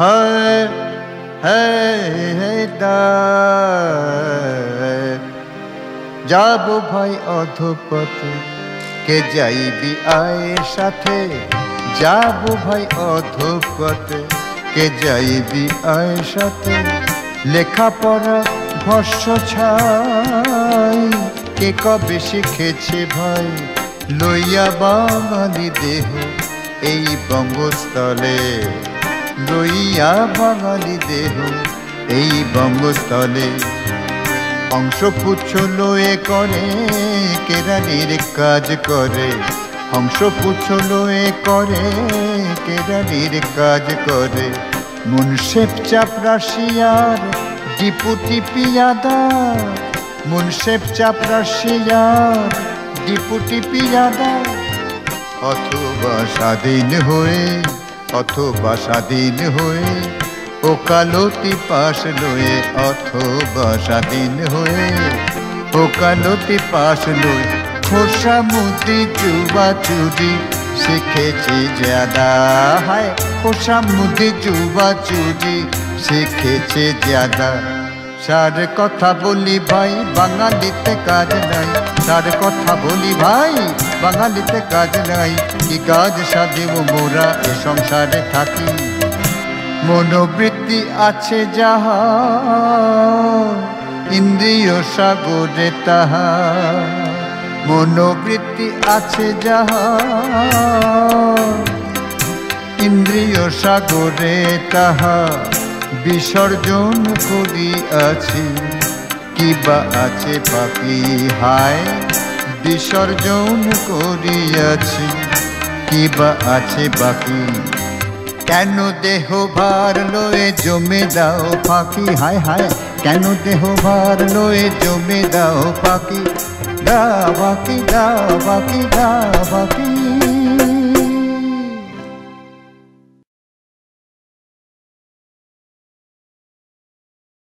হায় যাব ভাই অধপথে, কে যাইবি আয়ের সাথে। যাব ভাই অধপথে, কে যাইবি আয়ের সাথে। লেখাপড়া ভস্য ছাই, কে কবে শিখেছে ভাই। লইয়া বাঙালি দেহ এই বঙ্গস্থলে, লইয়া বাঙালি দেহ এই বঙ্গস্থলে। হংসপুচ্ছ লয়ে করে কেরানির কাজ করে, হংসপুচ্ছ লয়ে করে কেরানির কাজ করে। মুনসেফ চাপরাশিয়ার ডিপুটি পিয়াদার, মুনসেফ চাপরাশিয়ার ডিপুটি পিয়াদার। অথবা স্বাধীন হয়ে, অথবা স্বাধীন হয়ে ওকালতি পাশ লয়ে, অথবা স্বাধীন হয়ে ওকালতি পাশ লয়ে। খোসামুদি জুবা চুরি শিখেছি জ্যাদা, হায় খোসামুদি জুবা চুরি শিখেছে জ্যাদা। সার কথা বলি ভাই বাঙালিতে কাজ নাই, সার কথা বলি ভাই বাঙালিতে কাজ নাই। কি কাজ সাধিব মোরা এ সংসারে থাকি। মনোবৃত্তি আছে যাহা ইন্দ্রিয় সাগরে তাহা, মনোবৃত্তি আছে যাহা ইন্দ্রিয় সাগরে তাহা। বিসর্জন করিয়াছি কিবা আছে বাকি, হায় বিসর্জন করিয়াছি কিবা আছে বাকি। কেন দেহ ভার লয়ে জমে দাও ফাঁকি, হায় হায় কেন দেহ ভার লয়ে জমে দাও ফাঁকি। দা বাকি, দা বাকি, দা বাকি।